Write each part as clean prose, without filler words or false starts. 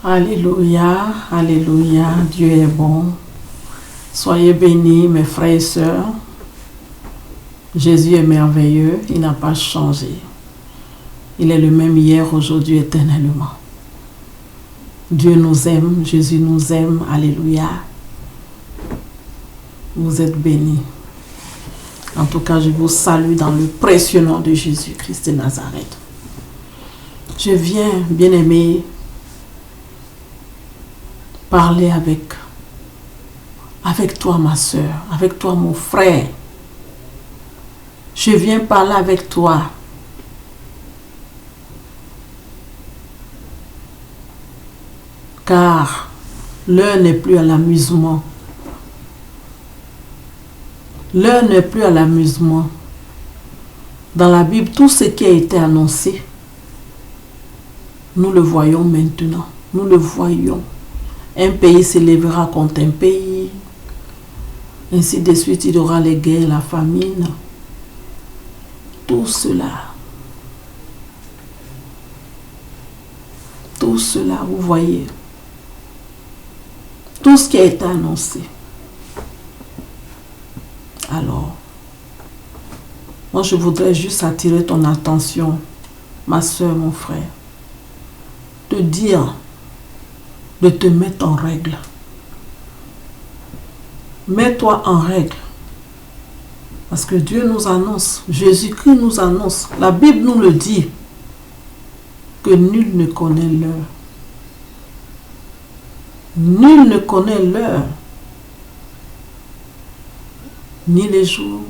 Alléluia, alléluia, Dieu est bon. Soyez bénis, mes frères et sœurs. Jésus est merveilleux, il n'a pas changé. Il est le même hier, aujourd'hui, éternellement. Dieu nous aime, Jésus nous aime, alléluia. Vous êtes bénis. En tout cas, je vous salue dans le précieux nom de Jésus-Christ de Nazareth. Je viens, bien-aimé, parler avec toi, ma soeur, avec toi, mon frère. Je viens parler avec toi. Car l'heure n'est plus à l'amusement. L'heure n'est plus à l'amusement. Dans la Bible, tout ce qui a été annoncé, nous le voyons maintenant. Nous le voyons. Un pays s'élèvera contre un pays. Ainsi de suite, il y aura les guerres, la famine. Tout cela, vous voyez, tout ce qui a été annoncé. Alors, moi je voudrais juste attirer ton attention, ma soeur, mon frère, te dire de te mettre en règle. Mets-toi en règle. Parce que Dieu nous annonce, Jésus-Christ nous annonce, la Bible nous le dit, que nul ne connaît l'heure. Nul ne connaît l'heure, ni les jours,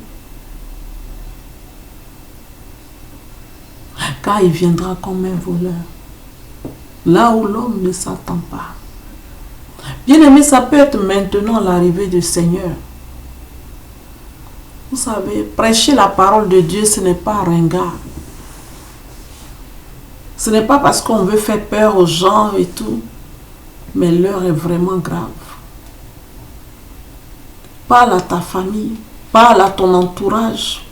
car il viendra comme un voleur, là où l'homme ne s'attend pas. Bien-aimé, ça peut être maintenant l'arrivée du Seigneur. Vous savez, prêcher la parole de Dieu, ce n'est pas ringard. Ce n'est pas parce qu'on veut faire peur aux gens et tout, mais l'heure est vraiment grave. Parle à ta famille, parle à ton entourage.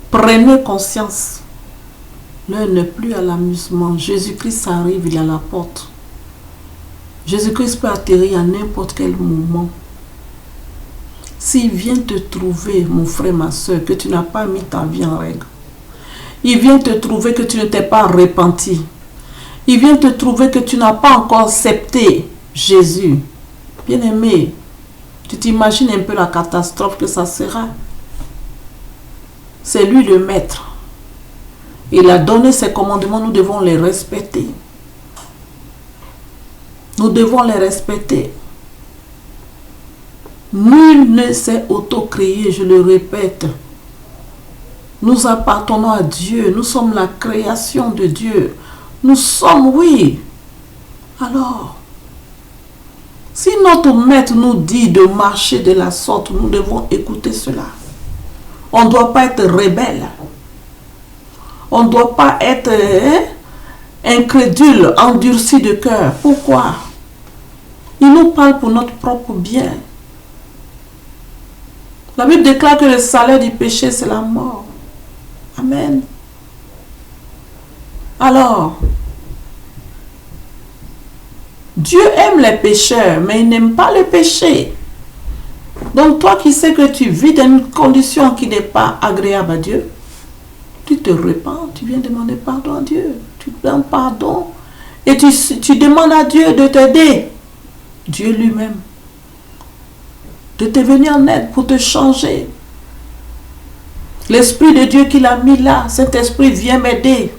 Prenez conscience. L'heure n'est plus à l'amusement. Jésus-Christ arrive, il est à la porte. Jésus-Christ peut atterrir à n'importe quel moment. S'il vient te trouver, mon frère, ma soeur, que tu n'as pas mis ta vie en règle, il vient te trouver que tu ne t'es pas repenti, il vient te trouver que tu n'as pas encore accepté Jésus, bien-aimé, tu t'imagines un peu la catastrophe que ça sera. C'est lui le maître. Il a donné ses commandements, nous devons les respecter. Nous devons les respecter. Nul ne s'est auto-créé, je le répète. Nous appartenons à Dieu, nous sommes la création de Dieu. Nous sommes, oui. Alors, si notre maître nous dit de marcher de la sorte, nous devons écouter cela. On ne doit pas être rebelle. On ne doit pas être incrédule, endurci de cœur. Pourquoi? Il nous parle pour notre propre bien. La Bible déclare que le salaire du péché, c'est la mort. Amen. Alors, Dieu aime les pécheurs, mais il n'aime pas le péché. Donc toi qui sais que tu vis dans une condition qui n'est pas agréable à Dieu, tu te repens, tu viens demander pardon à Dieu. Tu demandes pardon et tu demandes à Dieu de t'aider. Dieu lui-même. De te venir en aide pour te changer. L'Esprit de Dieu qu'il a mis là, cet esprit vient m'aider.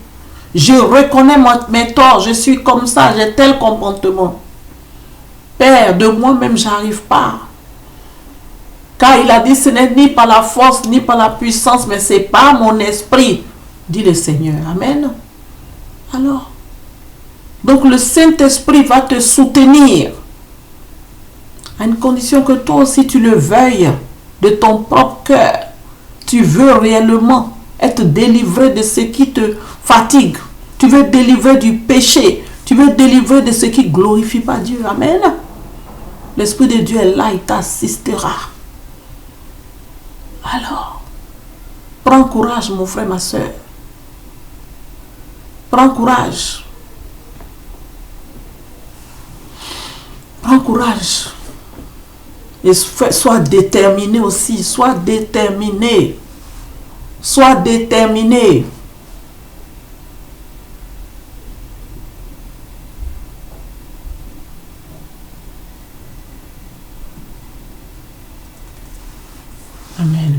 Je reconnais mes torts, je suis comme ça, j'ai tel comportement. Père, de moi-même, j'arrive pas. Car il a dit, ce n'est ni par la force, ni par la puissance, mais c'est par mon esprit, dit le Seigneur. Amen. Alors, donc le Saint-Esprit va te soutenir. À une condition que toi aussi tu le veuilles de ton propre cœur. Tu veux réellement être délivré de ce qui te fatigue. Tu veux délivrer du péché. Tu veux délivrer de ce qui ne glorifie pas Dieu. Amen. L'Esprit de Dieu est là, il t'assistera. Alors, prends courage, mon frère, ma soeur. Prends courage. courage. Et sois déterminé aussi. Sois déterminé. Sois déterminé. Amen.